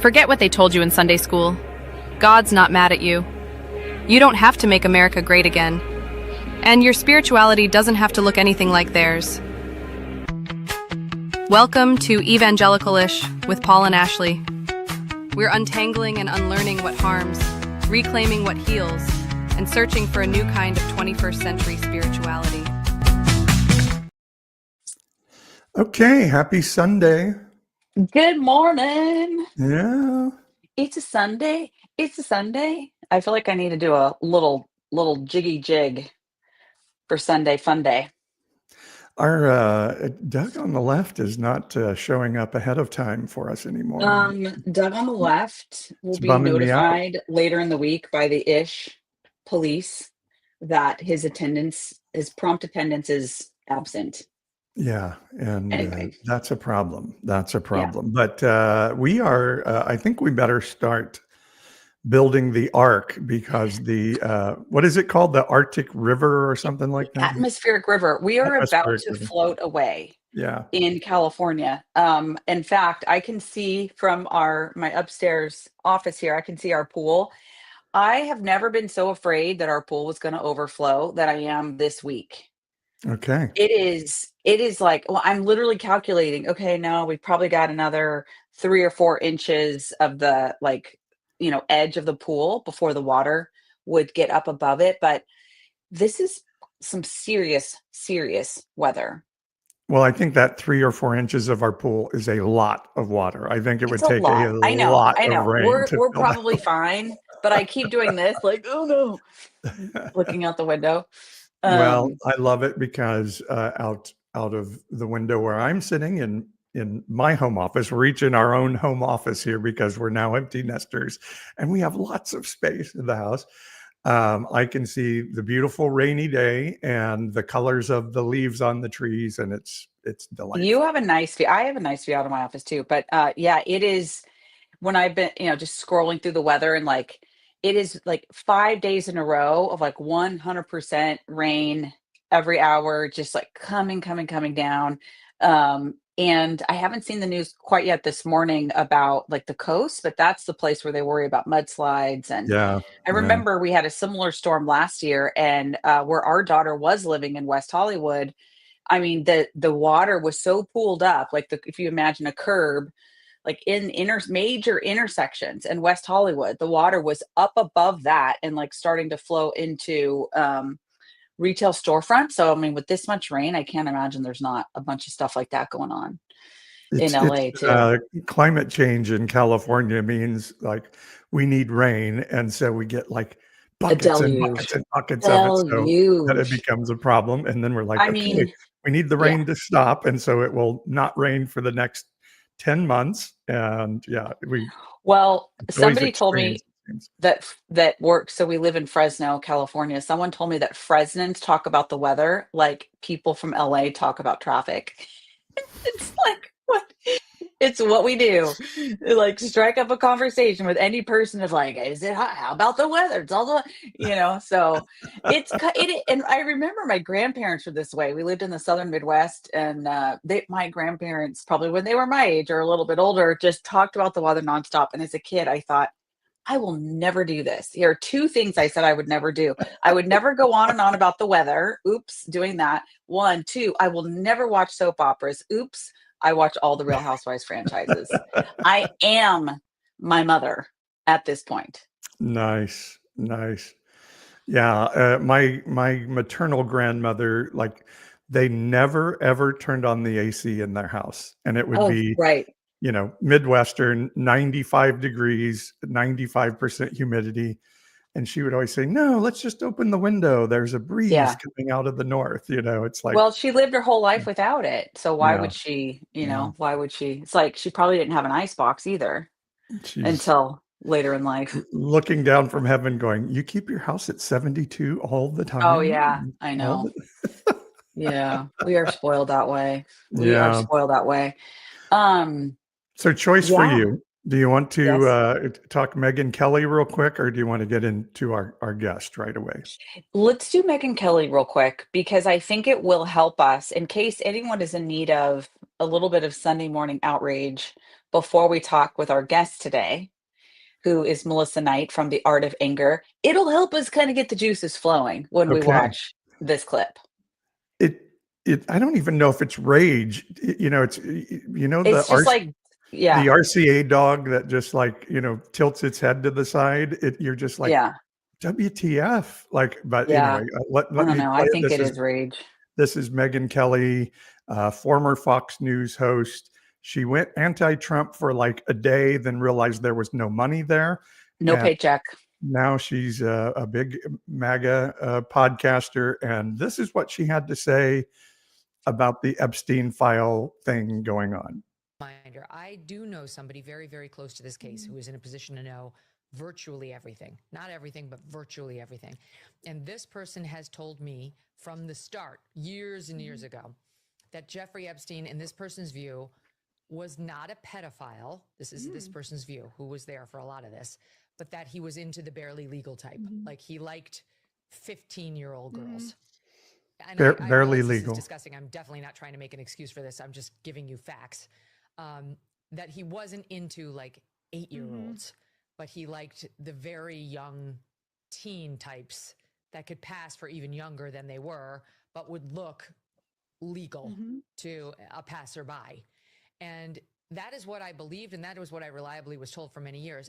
Forget what they told you in Sunday school. God's not mad at you. You don't have to make America great again. And your spirituality doesn't have to look anything like theirs. Welcome to Evangelicalish with Paul and Ashley. We're untangling and unlearning what harms, reclaiming what heals, and searching for a new kind of 21st century spirituality. Okay, happy Sunday. Good morning. Yeah. It's a Sunday. It's a Sunday. I feel like I need to do a little jiggy jig for Sunday fun day. Our Doug on the left is not showing up ahead of time for us anymore. Doug on the left will It's be bumming me out. notified later in the week by the police that his prompt attendance is absent. Yeah, and Anyway, that's a problem. That's a yeah. problem. But I think we better start building the ark because what is it called? The Arctic River or something like that? Atmospheric river. We are about Atmospheric to River. float away Yeah. in California. In fact, I can see from my upstairs office here, I can see our pool. I have never been so afraid that our pool was going to overflow that I am this week. Okay. It is like, well, I'm literally calculating, okay, no, we've probably got another 3 or 4 inches of the edge of the pool before the water would get up above it. But this is some serious weather. Well, I think that 3 or 4 inches of our pool is a lot of water. I think it would It's a take lot. a I know. lot of rain We're to fill probably fine, but I keep doing this, like, oh no, looking out the window. Well, I love it because out of the window where I'm sitting in my home office, we're each in our own home office here because we're now empty nesters and we have lots of space in the house. I can see the beautiful rainy day and the colors of the leaves on the trees, and it's delightful. You have a nice view. I have a nice view out of my office too. But yeah, it is when I've been, just scrolling through the weather and it is like 5 days in a row of like 100% rain every hour, just like coming down. And I haven't seen the news quite yet this morning about like the coast, but that's the place where they worry about mudslides. And Yeah, I yeah. remember we had a similar storm last year, and where our daughter was living in West Hollywood, I mean, the water was so pooled up, like if you imagine a curb, like in major intersections in West Hollywood, the water was up above that and like starting to flow into retail storefronts. So, I mean, with this much rain, I can't imagine there's not a bunch of stuff like that going on in LA too. Climate change in California means like we need rain, and so we get like A buckets and deluge. buckets and buckets of it, so that it Deluge. becomes a problem. And then we're like, I okay, mean, we need the yeah. rain to stop, and so it will not rain for the next 10 months. And yeah, Well, it's always somebody told extreme. me that works. So we live in Fresno, California. Someone told me that Fresnans talk about the weather like people from LA talk about traffic. It's like what? It's what we do. Like strike up a conversation with any person of like, is it hot? How about the weather? It's all so and I remember my grandparents were this way. We lived in the Southern Midwest, and my grandparents, probably when they were my age or a little bit older, just talked about the weather nonstop. And as a kid, I thought, I will never do this. Here are 2 things I said I would never do. I would never go on and on about the weather. Oops, doing that. 1, 2, I will never watch soap operas. Oops, I watch all the Real Housewives franchises. I am my mother at this point. Nice. Yeah, my maternal grandmother, like they never ever turned on the AC in their house, and it would Oh, be right. Midwestern, 95 degrees, 95% humidity. And she would always say, no, let's just open the window. There's a breeze Yeah. coming out of the north. It's like, Well, she lived her whole life without it. So why yeah, would she, yeah. why would she? It's like she probably didn't have an ice box either She's until later in life. looking down from heaven going, you keep your house at 72 all the time? Oh, yeah, I All know. the- Yeah, we are spoiled that way. Yeah. So choice for Yeah. you. Do you want to Yes. talk Megyn Kelly real quick, or do you want to get into our guest right away? Let's do Megyn Kelly real quick, because I think it will help us in case anyone is in need of a little bit of Sunday morning outrage before we talk with our guest today, who is Melissa Knight from The Art of Anger. It'll help us kind of get the juices flowing when we Okay. watch this clip. I don't even know if it's rage. It's It's just like, the yeah, RCA dog that just like, tilts its head to the side. You're just like, yeah, WTF? Like, but yeah. anyway, let I don't me know. play I it. think it is rage. This is Megyn Kelly, former Fox News host. She went anti-Trump for like a day, then realized there was no money there. No And paycheck. now she's a big MAGA podcaster. And this is what she had to say about the Epstein file thing going on. I do know somebody very, very close to this case who is in a position to know virtually everything. Not everything, but virtually everything. And this person has told me from the start, years and years ago, that Jeffrey Epstein, in this person's view, was not a pedophile. This is this person's view, who was there for a lot of this, but that he was into the barely legal type. Like he liked 15-year-old girls. And Barely I realize legal. This is disgusting. I'm definitely not trying to make an excuse for this. I'm just giving you facts. That he wasn't into like 8-year-olds, but he liked the very young teen types that could pass for even younger than they were, but would look legal to a passerby. And that is what I believed, and that was what I reliably was told for many years.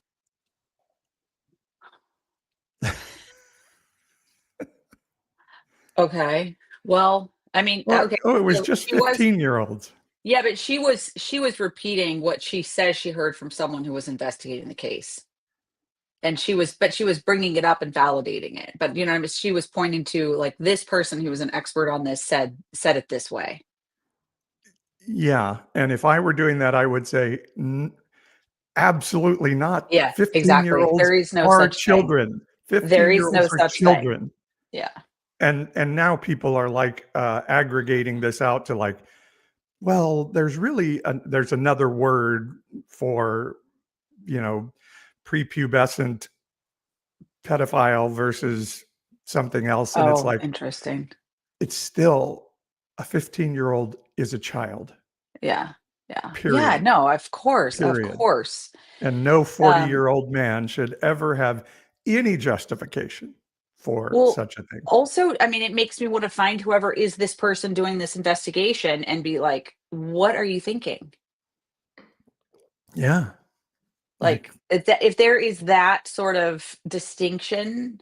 Okay. Well, I mean, okay. It was So just she was, 15-year-olds. yeah, but she was repeating what she says she heard from someone who was investigating the case. And she was bringing it up and validating it. But she was pointing to like this person who was an expert on this said it this way. Yeah. And if I were doing that, I would say, absolutely not. Yeah, exactly. 15-year-olds There is no are such children. thing. There is no 15-year-olds are such children. thing. Yeah. And now people are like aggregating this out to like, well, there's really there's another word for, prepubescent pedophile versus something else. And it's like, interesting. it's still a 15-year-old is a child. Yeah. Yeah. Period. Yeah. No, of course. Period. Of course. And no 40-year-old man should ever have any justification for such a thing. Also, I mean, it makes me want to find whoever is this person doing this investigation and be like, what are you thinking? Yeah. Like if there is that sort of distinction,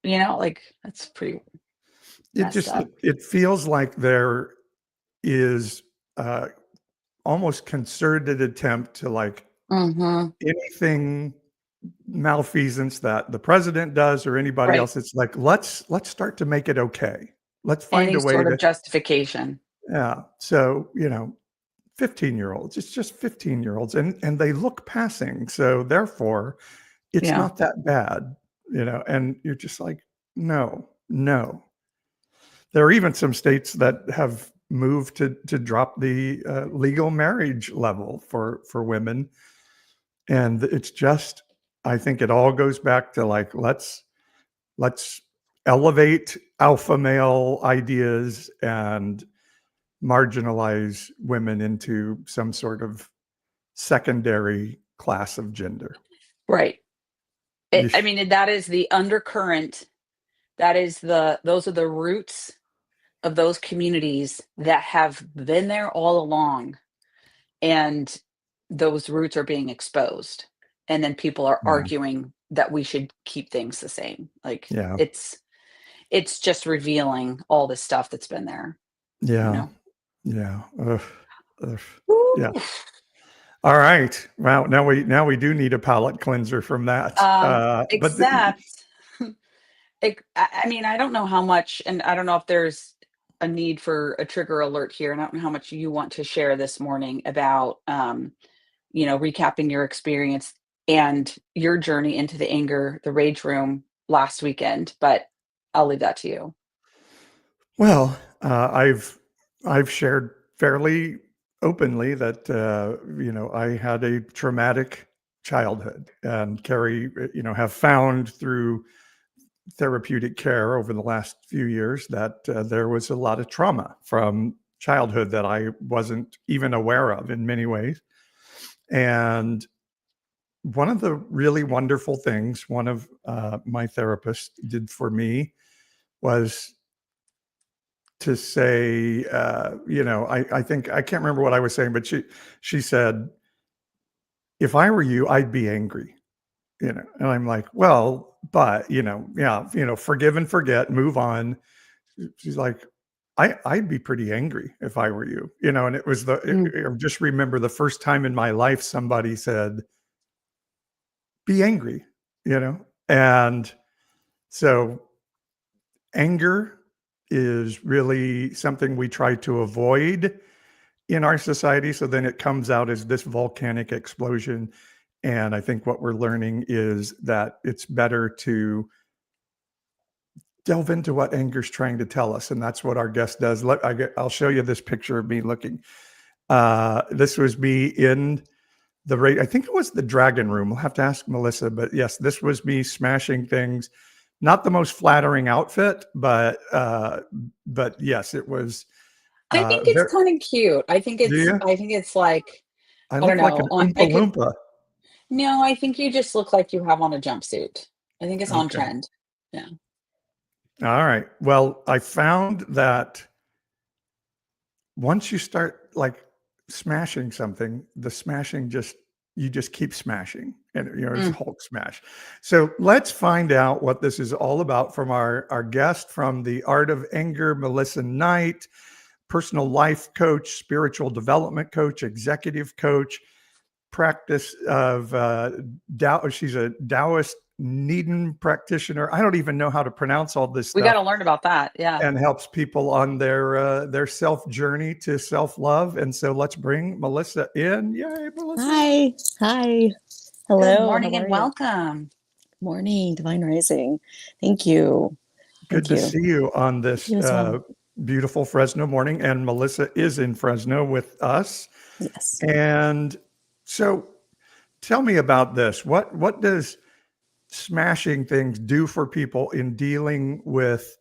like that's pretty messed up. It feels like there is almost concerted attempt to like anything malfeasance that the president does or anybody else. It's like, let's start to make it okay. Let's find Any a way sort to of justification. Yeah. So, 15-year-olds, it's just 15-year-olds and they look passing. So therefore it's not that bad, and you're just like, no. There are even some states that have moved to drop the legal marriage level for women. And it's just, I think it all goes back to like, let's elevate alpha male ideas and marginalize women into some sort of secondary class of gender. Right. I mean, that is the undercurrent. Those are the roots of those communities that have been there all along. And those roots are being exposed. And then people are arguing that we should keep things the same. Like it's just revealing all this stuff that's been there. Yeah. Yeah. Yeah. All right. Wow. Now we do need a palate cleanser from that. Except, I mean, I don't know how much, and I don't know if there's a need for a trigger alert here. And I don't know how much you want to share this morning about, recapping your experience and your journey into the rage room last weekend, but I'll leave that to you. Well, I've shared fairly openly that, I had a traumatic childhood and Carrie, have found through therapeutic care over the last few years that there was a lot of trauma from childhood that I wasn't even aware of in many ways. And one of the really wonderful things one of my therapists did for me was to say, I think, I can't remember what I was saying, but she said, if I were you, I'd be angry, and I'm like, well, but, forgive and forget, move on. She's like, I'd be pretty angry if I were you, and it was I just remember the first time in my life somebody said, be angry, and so anger is really something we try to avoid in our society. So then it comes out as this volcanic explosion. And I think what we're learning is that it's better to delve into what anger's trying to tell us. And that's what our guest does. I'll show you this picture of me looking. This was me in I think it was the Dragon Room. We'll have to ask Melissa, but yes, this was me smashing things. Not the most flattering outfit, but yes, it was. I think it's kind of cute. I think it's like, I don't look like know. an Oompa Loompa. No, I think you just look like you have on a jumpsuit. I think it's on Okay. trend. Yeah. All right. Well, I found that once you start like smashing something, the smashing you just keep smashing, and it's Hulk smash. So let's find out what this is all about from our guest from the Art of Anger, Melissa Knight, personal life coach, spiritual development coach, executive coach, practice of she's a Taoist Neidan practitioner. I don't even know how to pronounce all this stuff. We got to learn about that. Yeah. And helps people on their self journey to self-love. And so let's bring Melissa in. Yay, Melissa. Hi. Hello. Good morning and welcome. Morning, Divine Rising. Thank you. Good to see you on this beautiful Fresno morning. And Melissa is in Fresno with us. Yes. And so tell me about this. What does smashing things do for people in dealing with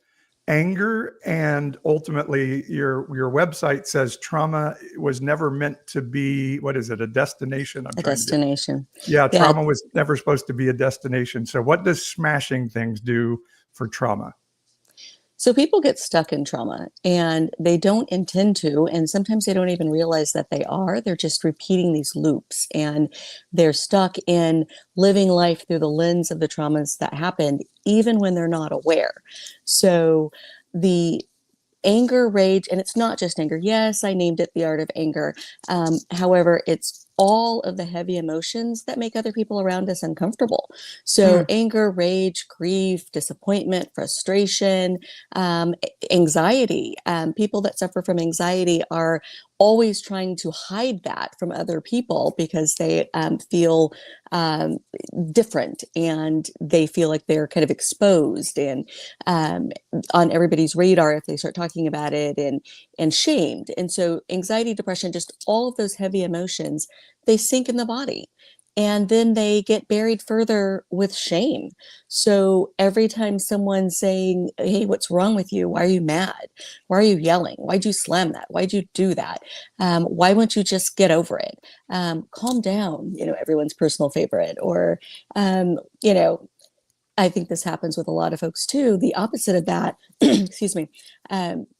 anger? And ultimately your website says trauma was never meant to be, what is it, a destination? A destination. Trauma was never supposed to be a destination. So what does smashing things do for trauma? So people get stuck in trauma and they don't intend to, and sometimes they don't even realize that they are. They're just repeating these loops, and they're stuck in living life through the lens of the traumas that happened, even when they're not aware. So the anger, rage, and it's not just anger. Yes, I named it the Art of Anger. However, it's all of the heavy emotions that make other people around us uncomfortable. So anger, rage, grief, disappointment, frustration, anxiety. People that suffer from anxiety are always trying to hide that from other people because they feel different, and they feel like they're kind of exposed and on everybody's radar if they start talking about it, and shamed. And so anxiety, depression, just all of those heavy emotions, they sink in the body. And then they get buried further with shame. So every time someone's saying, hey, what's wrong with you? Why are you mad? Why are you yelling? Why'd you slam that? Why'd you do that? Why won't you just get over it? Calm down, everyone's personal favorite. Or, I think this happens with a lot of folks too. The opposite of that, excuse me.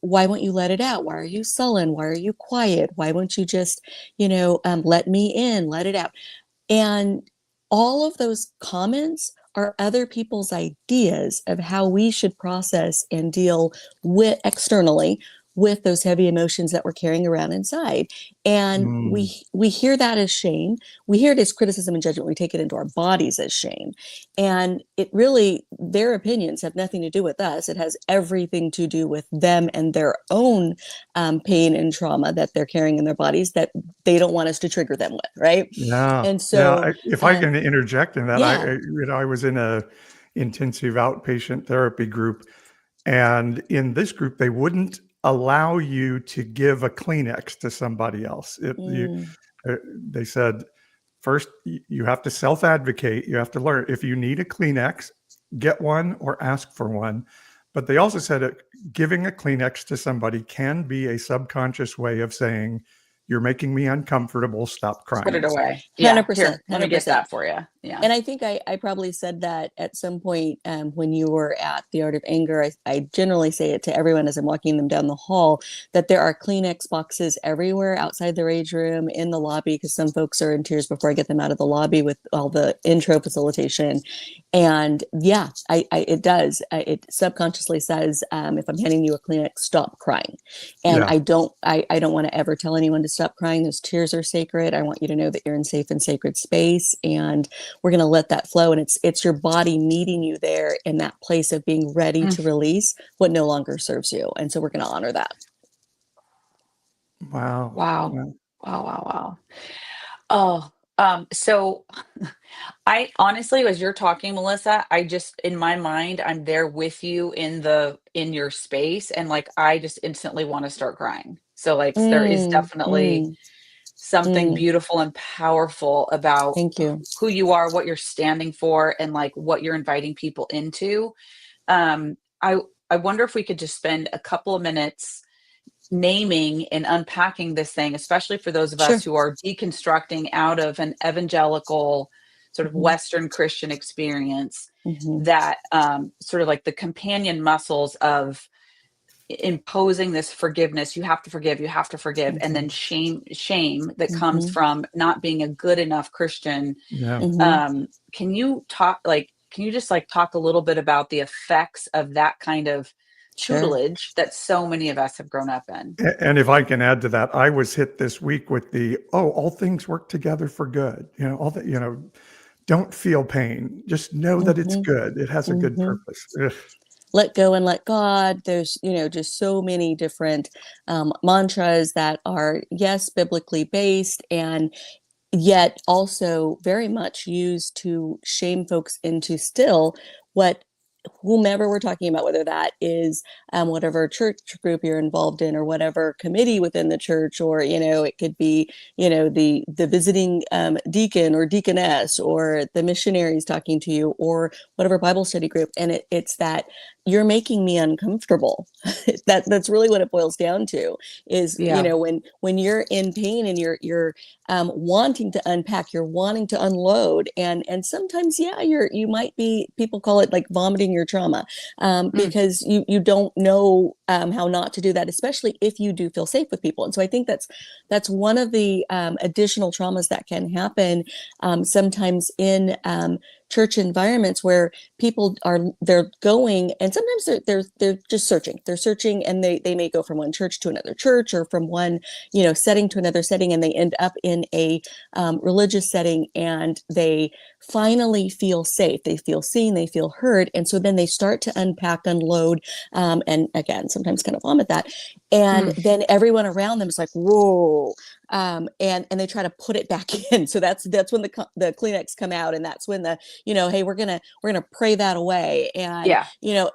Why won't you let it out? Why are you sullen? Why are you quiet? Why won't you just, let me in, let it out? And all of those comments are other people's ideas of how we should process and deal with externally with those heavy emotions that we're carrying around inside. And we hear that as shame. We hear it as criticism and judgment. We take it into our bodies as shame. And it really, their opinions have nothing to do with us. It has everything to do with them and their own pain and trauma that they're carrying in their bodies that they don't want us to trigger them with, right? Yeah. And so, if I can interject in that, I was in a intensive outpatient therapy group, and in this group, they wouldn't allow you to give a Kleenex to somebody else. They said, first, you have to self-advocate. You have to learn. If you need a Kleenex, get one or ask for one. But they also said giving a Kleenex to somebody can be a subconscious way of saying, you're making me uncomfortable. Stop crying. Put it away. Yeah. 100%, Here, let me get 100%. that for you. Yeah. And I think I probably said that at some point when you were at the Art of Anger. I generally say it to everyone as I'm walking them down the hall, that there are Kleenex boxes everywhere outside the rage room, in the lobby, because some folks are in tears before I get them out of the lobby with all the intro facilitation. And yeah, it does. It subconsciously says, if I'm handing you a Kleenex, stop crying. And Yeah. I don't want to ever tell anyone to stop crying. Those tears are sacred. I want you to know that you're in safe and sacred space, and we're going to let that flow. And it's your body meeting you there in that place of being ready to release what no longer serves you. And so we're going to honor that. Wow. Wow. Yeah. Wow. Oh, so I honestly, as you're talking, Melissa, I just, in my mind, I'm there with you in your space. And like, I just instantly want to start crying. So like, there is definitely something beautiful and powerful about Thank you. who you are, what you're standing for, and like what you're inviting people into. I wonder if we could just spend a couple of minutes naming and unpacking this thing, especially for those of Sure. us who are deconstructing out of an evangelical sort of Western Christian experience, that sort of like the companion muscles of imposing this forgiveness. You have to forgive, and then shame that comes from not being a good enough Christian. Yeah. Can you just like talk a little bit about the effects of that kind of tutelage that so many of us have grown up in? And if I can add to that, I was hit this week with all things work together for good. All that, don't feel pain. Just know that it's good. It has a good purpose. Ugh. Let go and let God. There's, just so many different mantras that are, yes, biblically based, and yet also very much used to shame folks into still whomever we're talking about, whether that is whatever church group you're involved in, or whatever committee within the church, or it could be the visiting deacon or deaconess, or the missionaries talking to you, or whatever Bible study group. And it's that you're making me uncomfortable. That's really what it boils down to. Is when you're in pain and you're wanting to unpack, you're wanting to unload, and sometimes you might be, people call it like vomiting your trauma, because you don't know how not to do that, especially if you do feel safe with people. And so I think that's one of the additional traumas that can happen sometimes in church environments, where people they're going, and sometimes they're just searching. They're searching, and they may go from one church to another church, or from one setting to another setting, and they end up in a religious setting, and they finally feel safe. They feel seen. They feel heard, and so then they start to unpack, unload, and again, sometimes kind of vomit that, and then everyone around them is like, whoa. And they try to put it back in. So that's when the Kleenex come out, and that's when the hey, we're gonna pray that away, and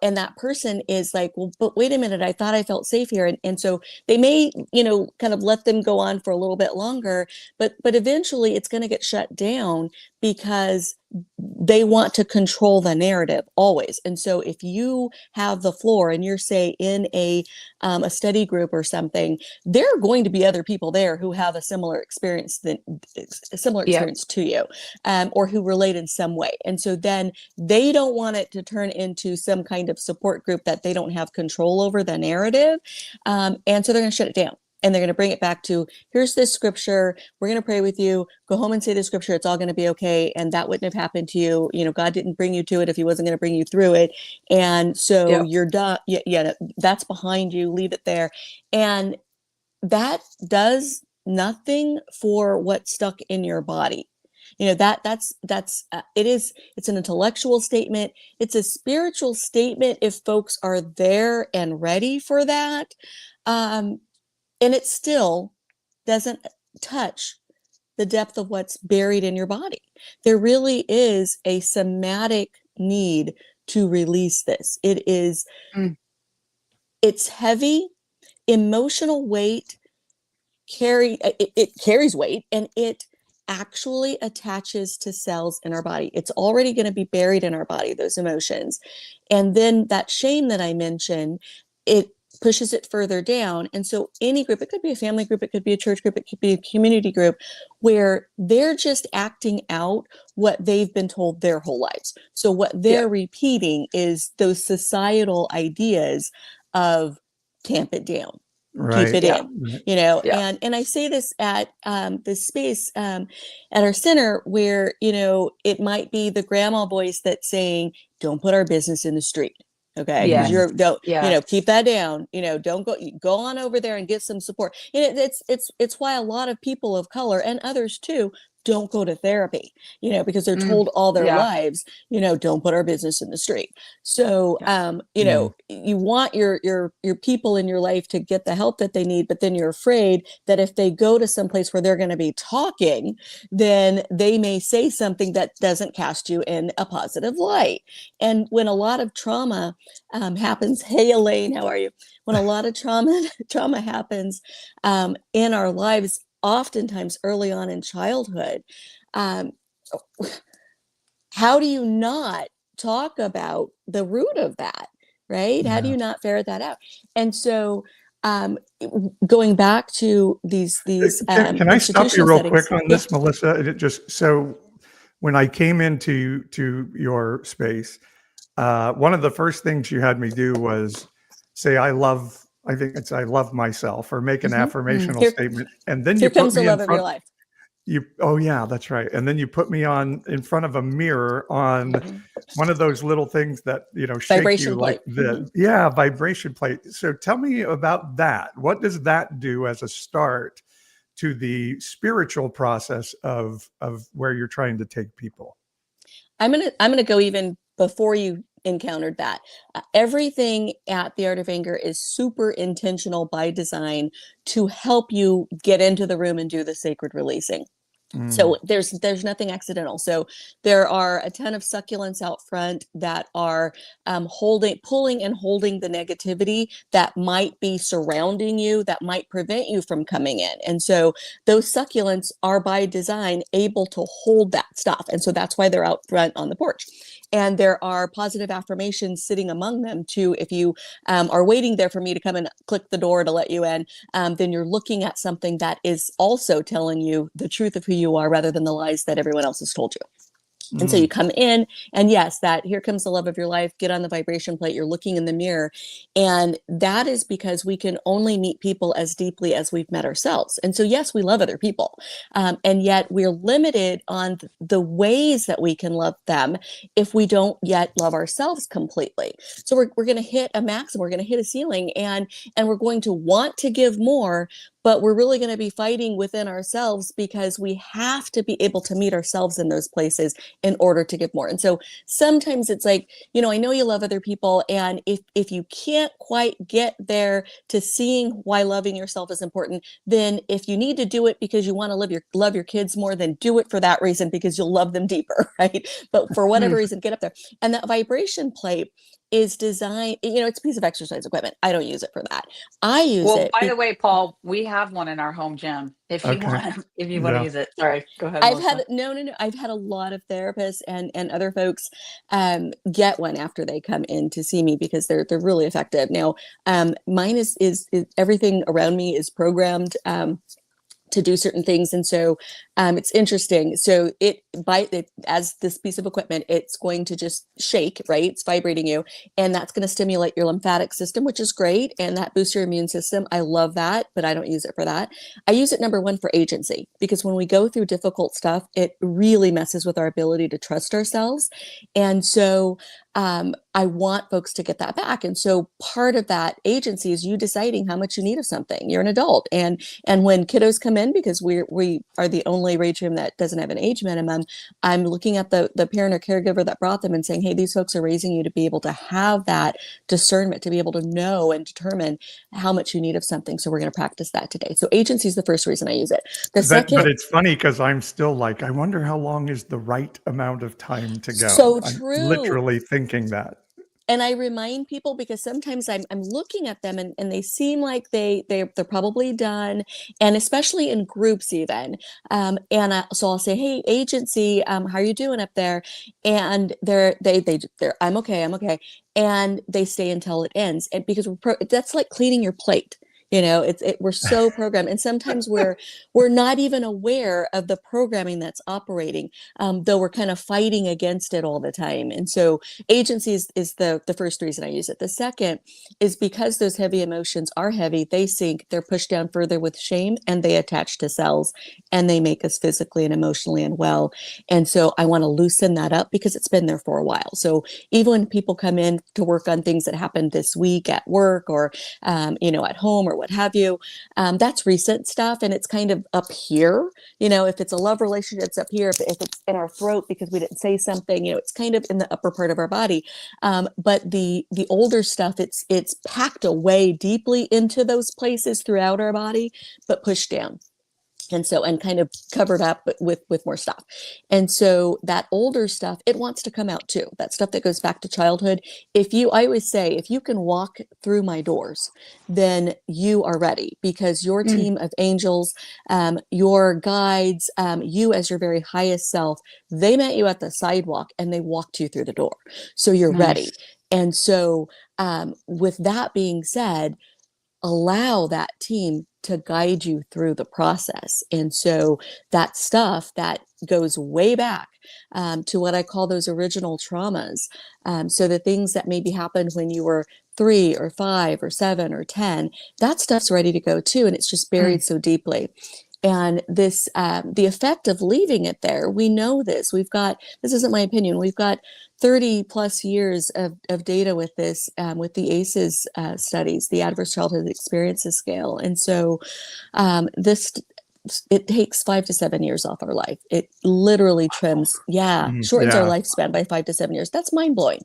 and that person is like, well, but wait a minute, I thought I felt safe here, and so they may kind of let them go on for a little bit longer, but eventually it's going to get shut down, because they want to control the narrative always. And so if you have the floor, and you're, say, in a study group or something, there are going to be other people there who have a similar experience to you, or who relate in some way. And so then they don't want it to turn into some kind of support group that they don't have control over the narrative. And so they're going to shut it down. And they're going to bring it back to, here's this scripture. We're going to pray with you. Go home and say the scripture. It's all going to be okay. And that wouldn't have happened to you. God didn't bring you to it if he wasn't going to bring you through it. And so you're done. Yeah, that's behind you. Leave it there. And that does nothing for what's stuck in your body. It's an intellectual statement. It's a spiritual statement if folks are there and ready for that. And it still doesn't touch the depth of what's buried in your body. There really is a somatic need to release this. It's heavy, emotional weight, it carries weight, and it actually attaches to cells in our body. It's already going to be buried in our body, those emotions. And then that shame that I mentioned, it pushes it further down. And so any group, it could be a family group, it could be a church group, it could be a community group, where they're just acting out what they've been told their whole lives. So what they're repeating is those societal ideas of tamp it down, keep it in, and I say this at this space at our center, where, it might be the grandma voice that's saying, don't put our business in the street. Okay. Because keep that down, don't go on over there and get some support. And it's why a lot of people of color, and others too, don't go to therapy, because they're told all their lives, don't put our business in the street. So, you want your people in your life to get the help that they need, but then you're afraid that if they go to some place where they're going to be talking, then they may say something that doesn't cast you in a positive light. And when a lot of trauma happens, hey, Elaine, how are you? When a lot of trauma happens in our lives, oftentimes early on in childhood, how do you not talk about the root of that, right? How do you not ferret that out? And so going back to these can I stop you real quick on this, Melissa? It just, so when I came into your space, one of the first things you had me do was say, I love myself, or make an affirmational statement. And then you put me in front of your life. Oh yeah, that's right. And then you put me in front of a mirror on one of those little things that, shake vibration you plate. Like the vibration plate. So tell me about that. What does that do as a start to the spiritual process of where you're trying to take people? I'm gonna go even before you encountered that. Everything at The Art of Anger is super intentional by design to help you get into the room and do the sacred releasing. So there's nothing accidental. So there are a ton of succulents out front that are pulling and holding the negativity that might be surrounding you, that might prevent you from coming in. And so those succulents are by design able to hold that stuff. And so that's why they're out front on the porch. And there are positive affirmations sitting among them too. If you are waiting there for me to come and click the door to let you in, then you're looking at something that is also telling you the truth of who you are, rather than the lies that everyone else has told you. And so you come in, and yes, that here comes the love of your life, get on the vibration plate, you're looking in the mirror. And that is because we can only meet people as deeply as we've met ourselves. And so, yes, we love other people. And yet we're limited on the ways that we can love them if we don't yet love ourselves completely. So we're going to hit a maximum, we're going to hit a ceiling, and we're going to want to give more, but we're really going to be fighting within ourselves, because we have to be able to meet ourselves in those places in order to give more. And so sometimes it's like, I know you love other people, and if you can't quite get there to seeing why loving yourself is important, then if you need to do it because you want to love your kids more, then do it for that reason, because you'll love them deeper, right? But for whatever reason, get up there. And that vibration plate is designed, it's a piece of exercise equipment. I don't use it for that. I use it. By the way, Paul, we have one in our home gym. If you want to use it. Sorry, go ahead. I've had a lot of therapists and other folks get one after they come in to see me, because they're really effective. Now, mine is everything around me is programmed to do certain things. And so it's interesting. So as this piece of equipment, it's going to just shake, right? It's vibrating you. And that's going to stimulate your lymphatic system, which is great. And that boosts your immune system. I love that, but I don't use it for that. I use it, number one, for agency, because when we go through difficult stuff, it really messes with our ability to trust ourselves. And so I want folks to get that back. And so part of that agency is you deciding how much you need of something. You're an adult. And when kiddos come in, because we are the only rage room that doesn't have an age minimum, I'm looking at the parent or caregiver that brought them and saying, hey, these folks are raising you to be able to have that discernment, to be able to know and determine how much you need of something. So we're going to practice that today. So agency is the first reason I use it. But it's funny, because I'm still like, I wonder how long is the right amount of time to go. So true. I'm literally thinking that. And I remind people, because sometimes I'm looking at them and they seem like they're probably done, and especially in groups even. So I'll say, hey, agency, how are you doing up there? And they're I'm okay, and they stay until it ends. And because that's like cleaning your plate. We're so programmed, and sometimes we're not even aware of the programming that's operating, though we're kind of fighting against it all the time. And so agency is the first reason I use it. The second is because those heavy emotions are heavy, they sink, they're pushed down further with shame, and they attach to cells, and they make us physically and emotionally unwell. And so I want to loosen that up because it's been there for a while. So even when people come in to work on things that happened this week at work or at home or what have you, that's recent stuff, and it's kind of up here. If it's a love relationship, it's up here. If it's in our throat because we didn't say something, it's kind of in the upper part of our body. But the older stuff, it's packed away deeply into those places throughout our body, but pushed down. And kind of covered up with more stuff. And so that older stuff, it wants to come out too. That stuff that goes back to childhood. I always say, if you can walk through my doors, then you are ready, because your team of angels, your guides, you as your very highest self, they met you at the sidewalk and they walked you through the door. So you're ready. And so with that being said, allow that team to guide you through the process. And so that stuff that goes way back to what I call those original traumas. So the things that maybe happened when you were 3 or 5 or 7 or 10, that stuff's ready to go too. And it's just buried so deeply. And this, the effect of leaving it there, we know this. This isn't my opinion, we've got 30 plus years of data with this, with the ACEs studies, the Adverse Childhood Experiences Scale. And so it takes 5 to 7 years off our life. It literally trims, shortens our lifespan by 5 to 7 years. That's mind-blowing.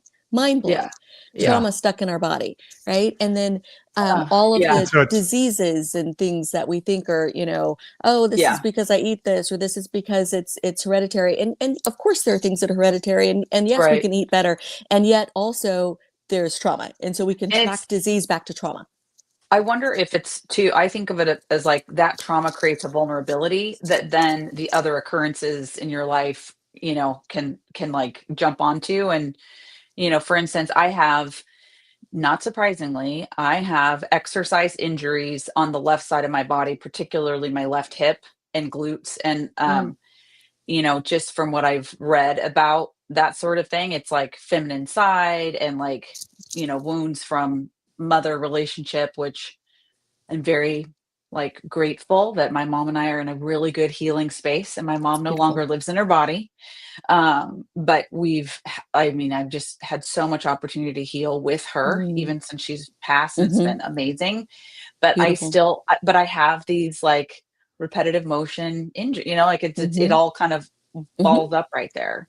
Trauma stuck in our body, right? And then all of the diseases and things that we think are, this is because I eat this, or this is because it's hereditary. And of course there are things that are hereditary, and yes, we can eat better. And yet also there's trauma. And so we can track disease back to trauma. I wonder if it's I think of it as like that trauma creates a vulnerability that then the other occurrences in your life, can like jump onto. And, for instance, not surprisingly, I have exercise injuries on the left side of my body, particularly my left hip and glutes. And, just from what I've read about that sort of thing, it's like feminine side and like, wounds from mother relationship, which I'm very like grateful that my mom and I are in a really good healing space, and my mom no longer lives in her body. But I've just had so much opportunity to heal with her, even since she's passed. It's been amazing. But I have these like repetitive motion injury, it all kind of balls up right there.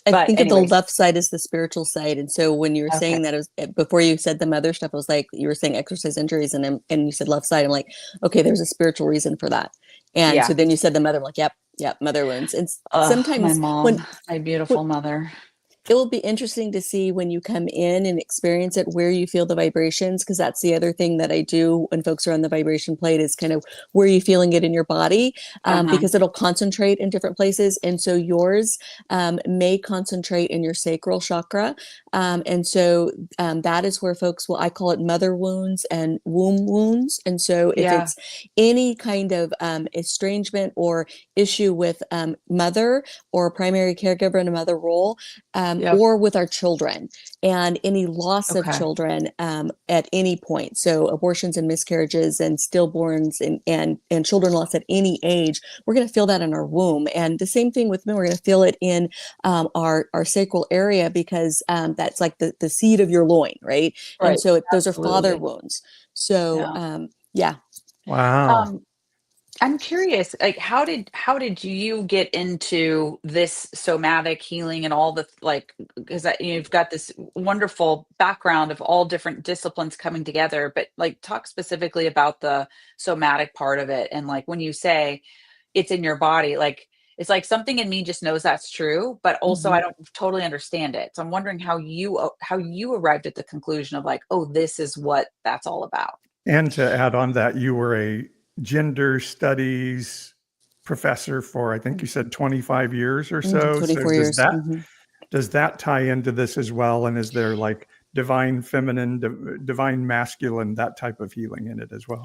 I think of the left side is the spiritual side. And so when you were saying that, it was before you said the mother stuff, it was like you were saying exercise injuries, and you said left side. I'm like, okay, there's a spiritual reason for that. And so then you said the mother. I'm like, yep, mother wounds. And sometimes my mom, my beautiful mother. It will be interesting to see when you come in and experience it, where you feel the vibrations, because that's the other thing that I do when folks are on the vibration plate is kind of where you're feeling it in your body, because it'll concentrate in different places. And so yours may concentrate in your sacral chakra. And so that is where folks I call it mother wounds and womb wounds. And so if it's any kind of estrangement or issue with mother or primary caregiver in a mother role, or with our children, and any loss of children at any point. So abortions and miscarriages and stillborns and children lost at any age, we're going to feel that in our womb. And the same thing with men, we're going to feel it in our sacral area, because that's like the seed of your loin, right? And so those are father wounds. So Wow. I'm curious, like, how did you get into this somatic healing and all the because you've got this wonderful background of all different disciplines coming together, but like talk specifically about the somatic part of it. And like when you say it's in your body, like It's like something in me just knows that's true, but also I don't totally understand it. So I'm wondering how you arrived at the conclusion of like, oh, this is what that's all about. And to add on that, you were a gender studies professor for, I think you said 25 years or so. 24 So years. does that tie into this as well? And is there like divine feminine, divine masculine, that type of healing in it as well?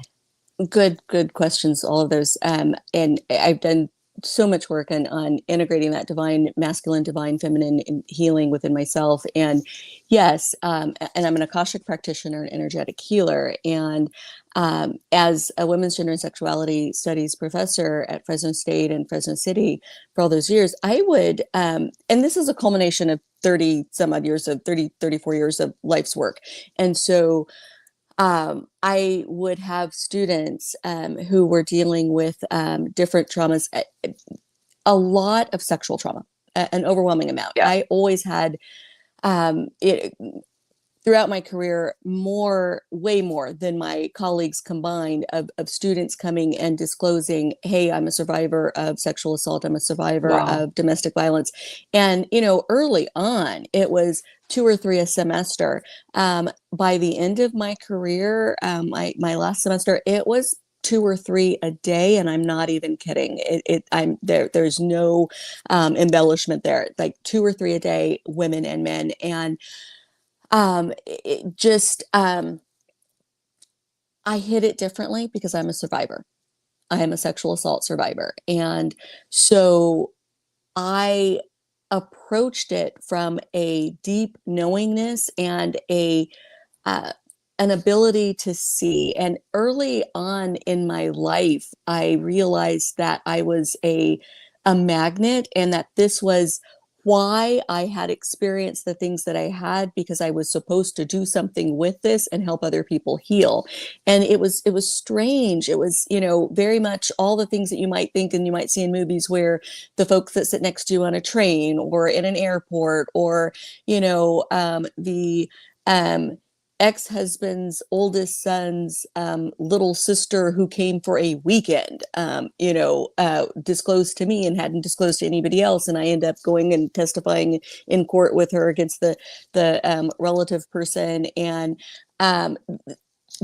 Good questions, all of those. And I've done so much work on integrating that divine masculine, divine feminine healing within myself. And yes, and I'm an Akashic practitioner and energetic healer. And as a women's gender and sexuality studies professor at Fresno State and Fresno City for all those years, I would, and this is a culmination of 34 years of life's work. And so I would have students who were dealing with different traumas, a lot of sexual trauma, an overwhelming amount. Yeah. I always had, throughout my career, way more than my colleagues combined of students coming and disclosing, hey, I'm a survivor of sexual assault. I'm a survivor of domestic violence. And, early on, it was 2 or 3 a semester. By the end of my career, my last semester, it was 2 or 3 a day, and I'm not even kidding. I'm there. There's no embellishment there. Like 2 or 3 a day, women and men, and I hit it differently because I'm a survivor. I am a sexual assault survivor, and so I approached it from a deep knowingness and an ability to see. And early on in my life, I realized that I was a magnet, and that this was why I had experienced the things that I had, because I was supposed to do something with this and help other people heal. And it was strange. It was, very much all the things that you might think and you might see in movies, where the folks that sit next to you on a train or in an airport, or, the ex-husband's oldest son's little sister who came for a weekend, disclosed to me and hadn't disclosed to anybody else. And I end up going and testifying in court with her against the relative person. And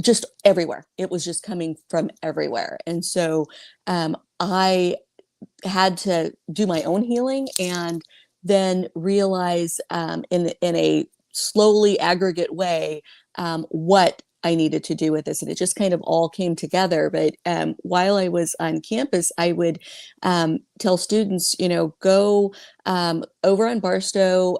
just everywhere. It was just coming from everywhere. And so I had to do my own healing, and then realize in a slowly aggregate way what I needed to do with this. And it just kind of all came together. But while I was on campus, I would tell students, go over on Barstow,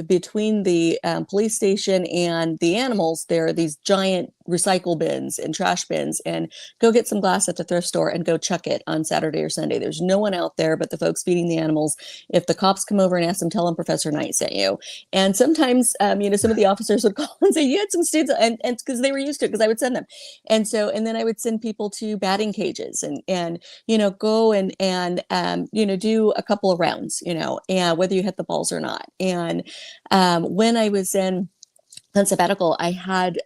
between the police station and the animals, there are these giant recycle bins and trash bins, and go get some glass at the thrift store and go chuck it on Saturday or Sunday. There's no one out there but the folks feeding the animals. If the cops come over and ask them, tell them Professor Knight sent you. And sometimes, some of the officers would call and say, you had some students, and because they were used to it, because I would send them. And then I would send people to batting cages and go and do a couple of rounds, and whether you hit the balls or not. And when I was on sabbatical, I had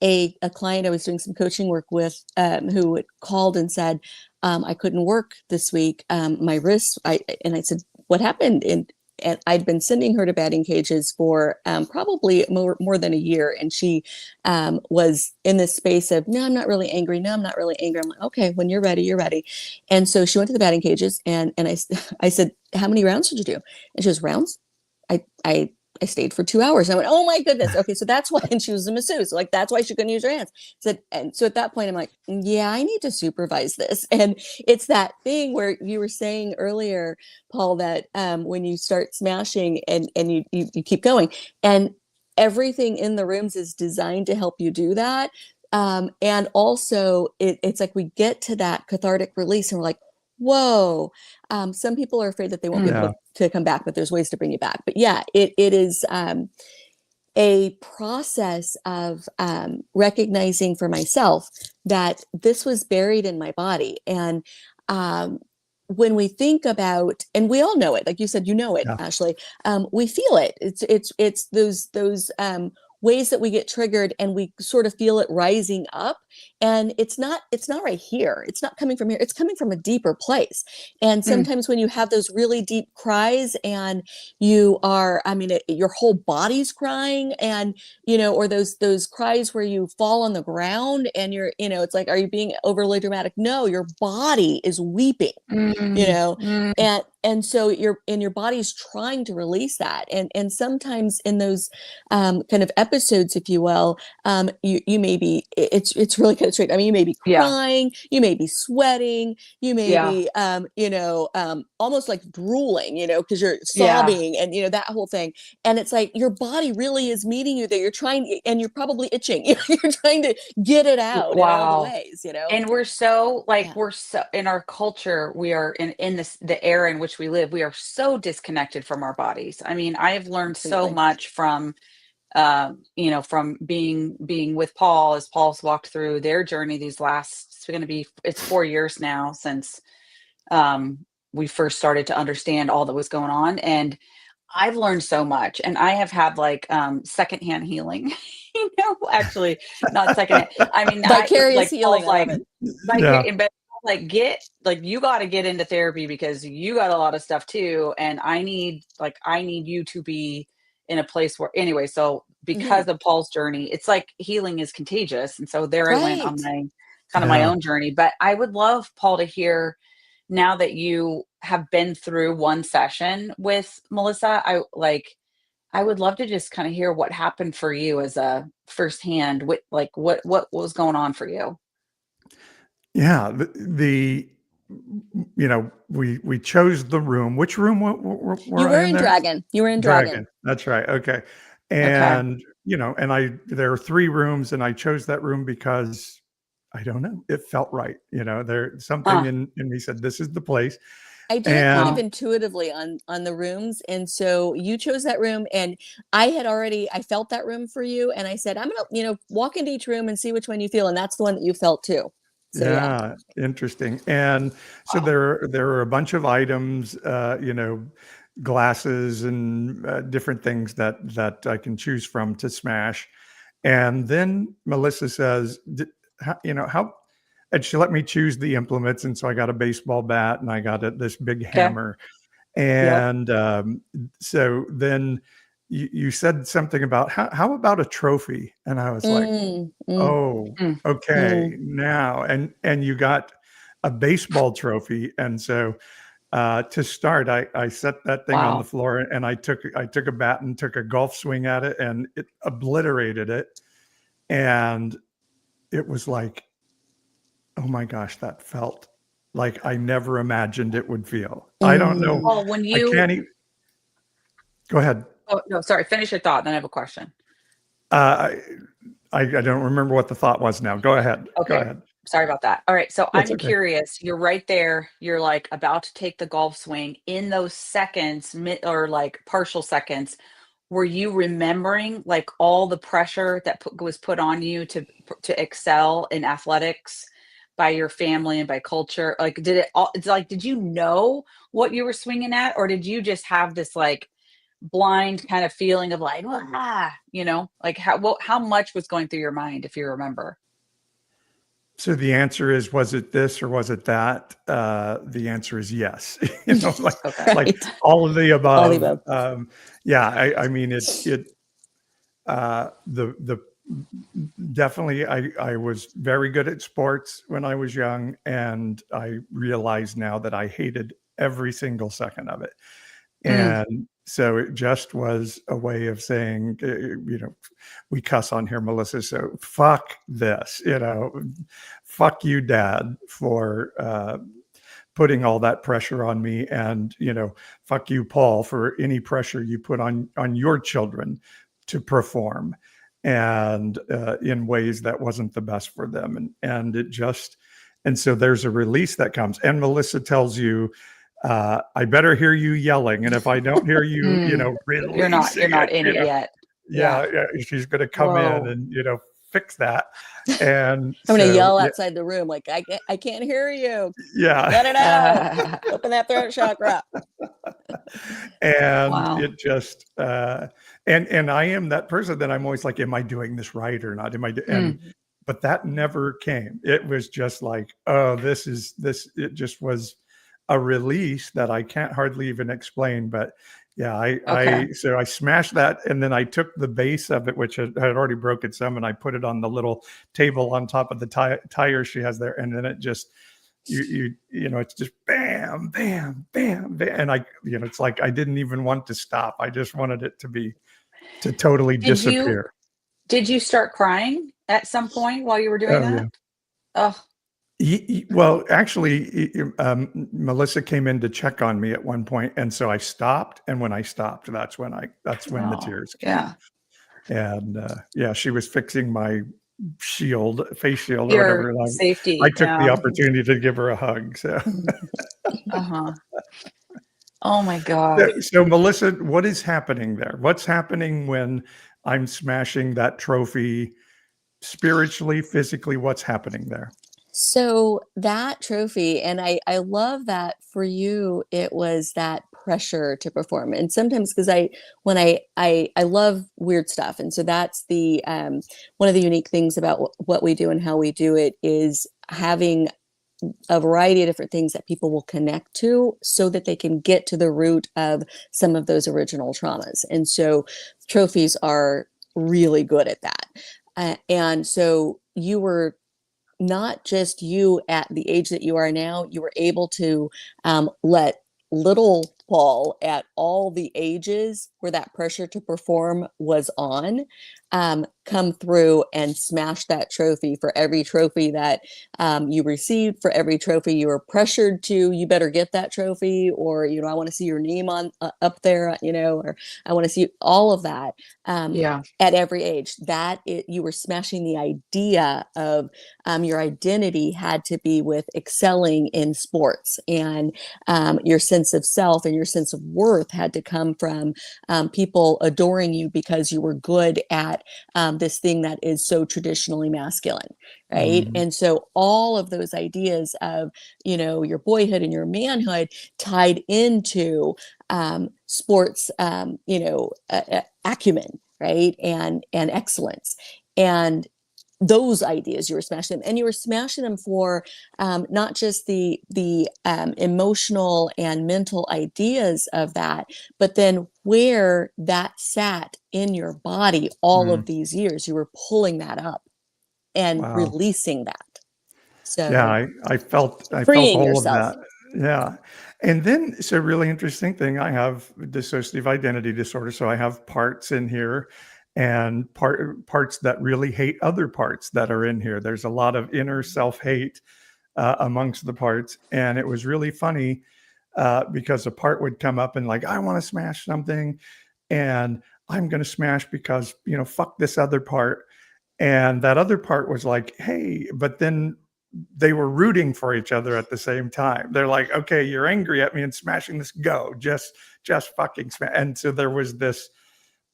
a client I was doing some coaching work with, who had called and said, I couldn't work this week. My wrist, I said, what happened? And I'd been sending her to batting cages for probably more than a year. And she was in this space of, no, I'm not really angry. No, I'm not really angry. I'm like, okay, when you're ready, you're ready. And so she went to the batting cages, and I said, how many rounds did you do? And she goes, rounds? I stayed for 2 hours. And I went, oh my goodness. Okay. So that's why, and she was a masseuse. So that's why she couldn't use her hands. And so at that point, I'm like, yeah, I need to supervise this. And it's that thing where you were saying earlier, Paul, that when you start smashing and you keep going, and everything in the rooms is designed to help you do that. And also it's like we get to that cathartic release and we're like, whoa. Some people are afraid that they won't be able to come back, but there's ways to bring you back. But yeah, it is a process of recognizing for myself that this was buried in my body. And when we think about, and we all know it, like you said, it, Ashley, we feel it. It's those ways that we get triggered and we sort of feel it rising up. And it's not right here. It's not coming from here. It's coming from a deeper place. And sometimes when you have those really deep cries and you are, I mean, your whole body's crying, and, or those cries where you fall on the ground and you're, it's like, are you being overly dramatic? No, your body is weeping, and so your body's trying to release that. And sometimes in those kind of episodes, if you will, you may be, it's really kind of strange. I mean, you may be crying, you may be sweating, you may be, almost like drooling, because you're sobbing and, that whole thing. And it's like, your body really is meeting you there. You're trying, and you're probably itching, you're trying to get it out in all the ways, And we're so we're so, in our culture, we are in the era in which we live, we are so disconnected from our bodies. I mean, I have learned so much from from being with Paul, as Paul's walked through their journey these last, it's 4 years now since we first started to understand all that was going on. And I've learned so much, and I have had secondhand healing, actually not secondhand. I mean, vicarious healing. You got to get into therapy because you got a lot of stuff too. And I need you to be in a place where, anyway, so because of Paul's journey, it's like healing is contagious. And so there I went on my own journey. But I would love, Paul, to hear, now that you have been through one session with Melissa, I would love to just kind of hear what happened for you as a firsthand, what was going on for you. Yeah. We chose the room. Which room were you were in Dragon. You were in Dragon. That's right. Okay. And, there are 3 rooms, and I chose that room because I don't know, it felt right. There's something in me said, this is the place. I did it kind of intuitively on the rooms. And so you chose that room, and I felt that room for you. And I said, I'm going to, walk into each room and see which one you feel. And that's the one that you felt too. So, interesting. And so there are a bunch of items, glasses and different things that I can choose from to smash. And then Melissa says, how, and she let me choose the implements. And so I got a baseball bat, and I got this big hammer. And so then you said something about how about a trophy? And I was okay, now. And you got a baseball trophy. And so to start, I set that thing on the floor, and I took a bat and took a golf swing at it, and it obliterated it. And it was like, oh my gosh, that felt like I never imagined it would feel. I don't know. Well, when you go ahead. Oh, no, sorry. Finish your thought. Then I have a question. I don't remember what the thought was now. Go ahead. Okay. Go ahead. Sorry about that. All right. So That's I'm curious. You're right there. You're about to take the golf swing. In those seconds, or partial seconds, were you remembering all the pressure that was put on you to excel in athletics by your family and by culture? Did you know what you were swinging at, or did you just have this blind kind of feeling of how much was going through your mind, if you remember? So the answer is, was it this or was it that? The answer is yes. Like all of the above. All the above. I mean, definitely I was very good at sports when I was young, and I realize now that I hated every single second of it. And so it just was a way of saying, we cuss on here, Melissa. So fuck this, fuck you, Dad, for putting all that pressure on me. And, fuck you, Paul, for any pressure you put on your children to perform, and in ways that wasn't the best for them. And so there's a release that comes. And Melissa tells you, I better hear you yelling. And if I don't hear you, you're not in it yet. Yeah. She's going to come in and, fix that. And I'm going to yell outside the room. I can't hear you. Yeah. Let it out. Open that throat chakra. And it just, and I am that person that I'm always like, am I doing this right or not? but that never came. It was just like, oh, this. It just was a release that I can't hardly even explain. But yeah, so I smashed that, and then I took the base of it, which had already broken some, and I put it on the little table on top of the tire she has there, and then it just it's just bam, bam, bam, bam, and it's like I didn't even want to stop. I just wanted it to totally disappear. Did you start crying at some point while you were doing that? Yeah. Oh. Well, actually, Melissa came in to check on me at one point, and so I stopped. And when I stopped, that's when the tears came. Yeah. And she was fixing my face shield, or Your whatever. safety. I took the opportunity to give her a hug. So. Oh my God. So Melissa, what is happening there? What's happening when I'm smashing that trophy spiritually, physically? What's happening there? So that trophy, and I love that for you, it was that pressure to perform. And sometimes because I love weird stuff. And so that's the one of the unique things about what we do and how we do it is having a variety of different things that people will connect to so that they can get to the root of some of those original traumas. And so trophies are really good at that. And so you were not just you at the age that you are now, you were able to let little Paul at all the ages where that pressure to perform was on, come through and smash that trophy. For every trophy that you received, for every trophy you were pressured to, you better get that trophy, or, I want to see your name on up there, or I want to see all of that. At every age, you were smashing the idea of your identity had to be with excelling in sports, and your sense of self and your sense of worth had to come from people adoring you because you were good at this thing that is so traditionally masculine, right? Mm-hmm. And so all of those ideas of, your boyhood and your manhood tied into sports, acumen, right? And excellence. And those ideas, you were smashing them, and you were smashing them for not just the emotional and mental ideas of that, but then where that sat in your body all of these years, you were pulling that up and releasing that. So yeah, I felt all yourself. of that. Yeah. And then, so really interesting thing, I have dissociative identity disorder. So I have parts in here and parts that really hate other parts that are in here. There's a lot of inner self-hate amongst the parts. And it was really funny because a part would come up and like, I want to smash something, and I'm going to smash because, fuck this other part. And that other part was like, hey, but then they were rooting for each other at the same time. They're like, okay, you're angry at me and smashing this, go, just fucking smash. And so there was this,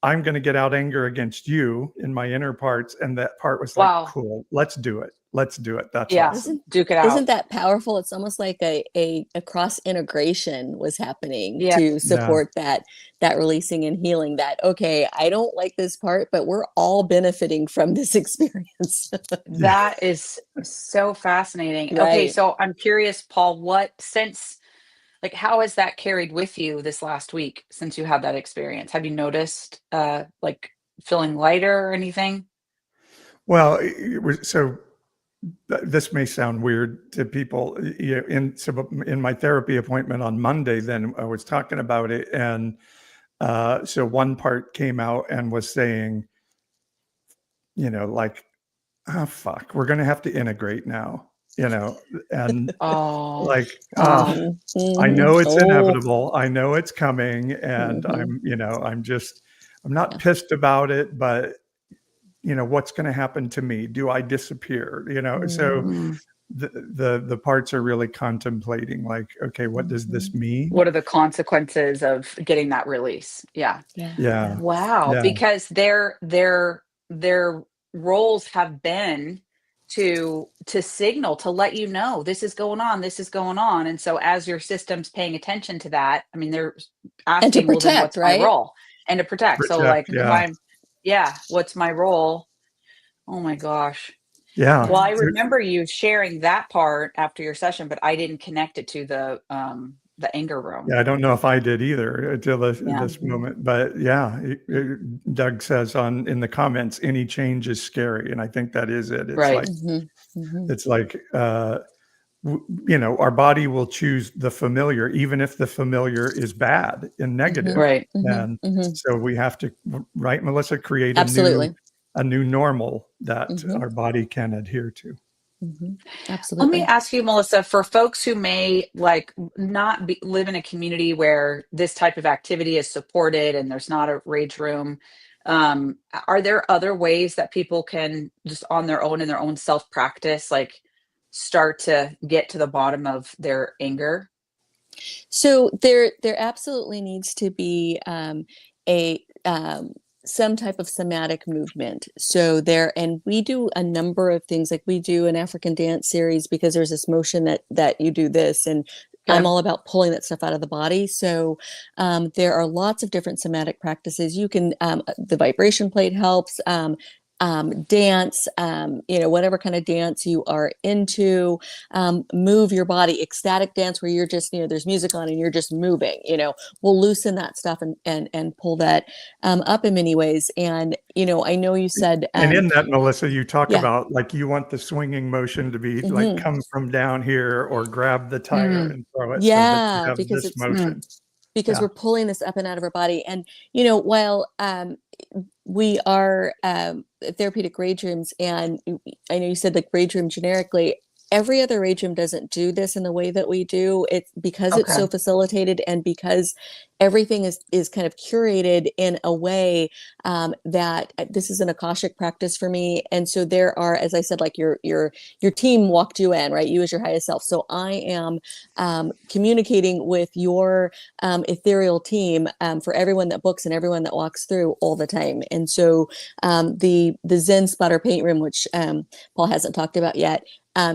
I'm going to get out anger against you in my inner parts. And that part was like, cool, let's do it. That's awesome. Duke it out. Isn't that powerful? It's almost like a cross integration was happening to support that releasing and healing. That, okay, I don't like this part, but we're all benefiting from this experience. That is so fascinating. Right. Okay, so I'm curious, Paul, how has that carried with you this last week since you had that experience? Have you noticed feeling lighter or anything? Well, this may sound weird to people. In my therapy appointment on Monday, then I was talking about it, and so one part came out and was saying, oh fuck, we're gonna have to integrate now, and I know it's inevitable. I know it's coming, and I'm not pissed about it, but what's going to happen to me? Do I disappear? So the parts are really contemplating, like, okay, what does this mean? What are the consequences of getting that release? Yeah. Wow. Yeah. Because their roles have been to signal, to let you know this is going on. And so as your system's paying attention to that, I mean, they're asking, and to protect, well, then what's right? my role? And to protect. So if I'm, what's my role? Oh my gosh. Yeah. Well, I Um, remember you sharing that part after your session, but I didn't connect it to the anger room. Yeah, I don't know if I did either until Yeah. this moment, but yeah, Doug says in the comments, any change is scary, and I think that is it. Right. It's like our body will choose the familiar, even if the familiar is bad and negative, Right. and so we have to, right, Melissa, create Absolutely. a new normal that Mhm. our body can adhere to. Let me Absolutely. ask you, Melissa, for folks who may not live in a community where this type of activity is supported and there's not a rage room, are there other ways that people can just on their own in their own self practice, like start to get to the bottom of their anger? So there absolutely needs to be a some type of somatic movement. So and we do a number of things, like we do an African dance series because there's this motion that you do this, and I'm Okay. all about pulling that stuff out of the body. So there are lots of different somatic practices. You can the vibration plate helps. Dance, whatever kind of dance you are into, move your body. Ecstatic dance where you're just, there's music on and you're just moving, we'll loosen that stuff and pull that up in many ways. And, I know you said, And in that, Melissa, you talk yeah. about like you want the swinging motion to be like Mhm. come from down here or grab the tire and throw it so that Yeah, you have because this it's motion. because Yeah. we're pulling this up and out of our body. And, while we are therapeutic rage rooms, and I know you said like rage room generically, every other rage room doesn't do this in the way that we do. It's because it's so Okay. facilitated, and because everything is kind of curated in a way that this is an Akashic practice for me. And so there are, as I said, like your team walked you in, right? You as your highest self. So I am communicating with your ethereal team for everyone that books and everyone that walks through all the time. And so the Zen splatter paint room, which Paul hasn't talked about yet,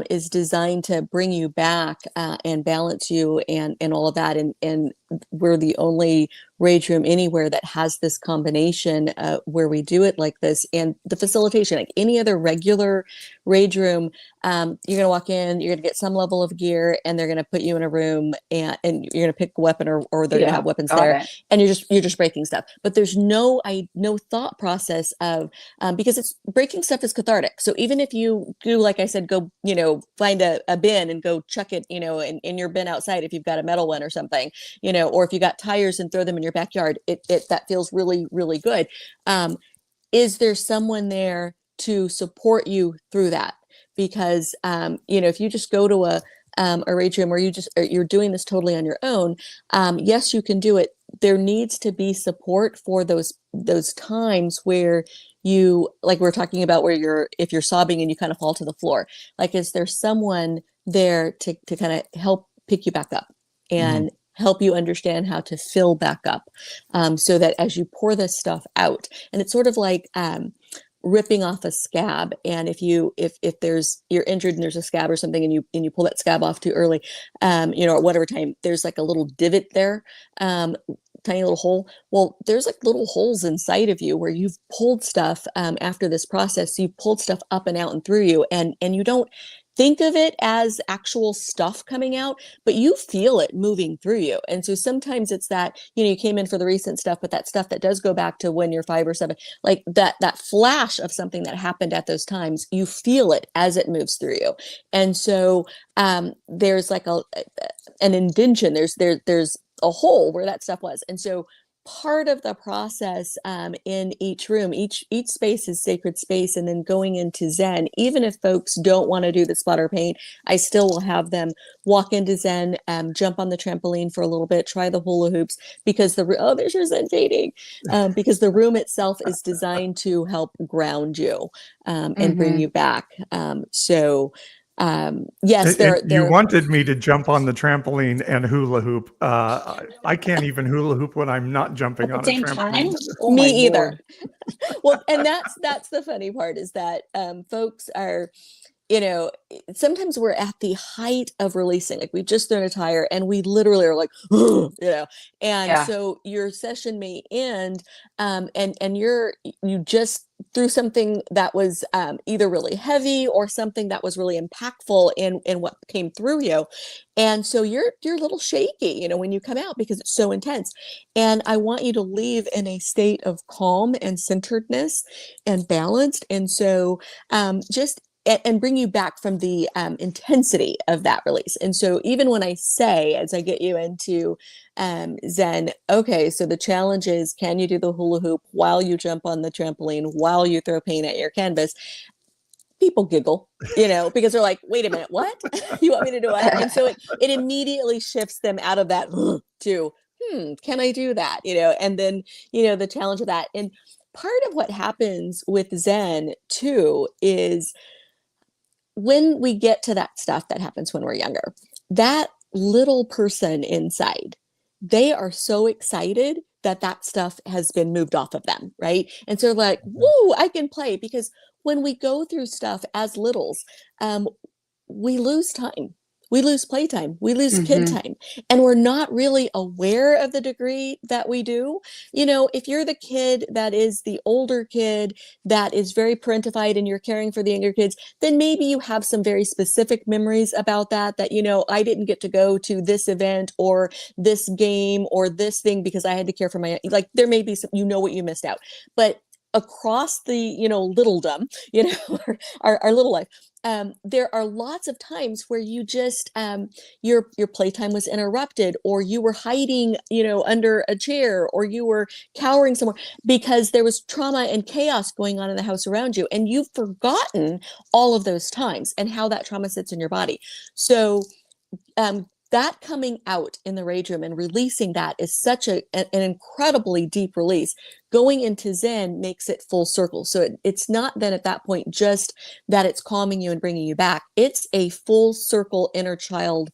is designed to bring you back and balance you and all of that. And we're the only rage room anywhere that has this combination where we do it like this, and the facilitation. Like any other regular rage room, you're going to walk in, you're going to get some level of gear, and they're going to put you in a room, and you're going to pick a weapon, or they're going to have weapons Got there, it. and you're just breaking stuff. But there's no thought process of because it's breaking stuff is cathartic. So even if you do, like I said, go find a bin and go chuck it in your bin outside, if you've got a metal one or something, or if you got tires and throw them in your backyard, it that feels really, really good. Is there someone there to support you through that? Because if you just go to a rage room, or you're doing this totally on your own, yes, you can do it. There needs to be support for those times where you, like we're talking about, where if you're sobbing and you kind of fall to the floor. Like, is there someone there to kind of help pick you back up and help you understand how to fill back up, so that as you pour this stuff out, and it's sort of like ripping off a scab. And if you're injured and there's a scab or something, and you pull that scab off too early, at whatever time, there's like a little divot there, tiny little hole. Well, there's like little holes inside of you where you've pulled stuff after this process. So you've pulled stuff up and out and through you, and you don't think of it as actual stuff coming out, but you feel it moving through you. And so sometimes it's that, you came in for the recent stuff, but that stuff that does go back to when you're 5 or 7, like that flash of something that happened at those times, you feel it as it moves through you. And so there's like an indention, there's a hole where that stuff was. And so part of the process in each room, each space is sacred space. And then going into Zen, even if folks don't want to do the splatter paint, I still will have them walk into Zen, jump on the trampoline for a little bit, try the hula hoops, because there's your Zen painting, because the room itself is designed to help ground you and bring you back. Yes, You wanted me to jump on the trampoline and hula hoop. I can't even hula hoop when I'm not jumping At on the a same trampoline. time? Oh my me either. Lord. Well, and that's the funny part, is that folks are, sometimes we're at the height of releasing, like we've just thrown a tire and we literally are like, and Yeah. so your session may end, and you just threw something that was either really heavy or something that was really impactful in what came through you. And so you're a little shaky, when you come out because it's so intense. And I want you to leave in a state of calm and centeredness and balanced. And so just and bring you back from the intensity of that release. And so even when I say, as I get you into Zen, okay, so the challenge is, can you do the hula hoop while you jump on the trampoline, while you throw paint at your canvas? People giggle, because they're like, wait a minute, what? You want me to do what? And so it immediately shifts them out of that to, can I do that? And then, the challenge of that. And part of what happens with Zen too is, when we get to that stuff that happens when we're younger, that little person inside, they are so excited that stuff has been moved off of them, right? And so like, woo, I can play. Because when we go through stuff as littles, we lose time. We lose playtime. We lose kid time. And we're not really aware of the degree that we do. If you're the kid that is the older kid that is very parentified and you're caring for the younger kids, then maybe you have some very specific memories about that, I didn't get to go to this event or this game or this thing because I had to care for like there may be some, what you missed out. But across the, littledom, our little life, there are lots of times where you just, your playtime was interrupted, or you were hiding, under a chair, or you were cowering somewhere because there was trauma and chaos going on in the house around you. And you've forgotten all of those times and how that trauma sits in your body. So, that coming out in the rage room and releasing that is such an incredibly deep release. Going into Zen makes it full circle. So it's not then at that point just that it's calming you and bringing you back. It's a full circle inner child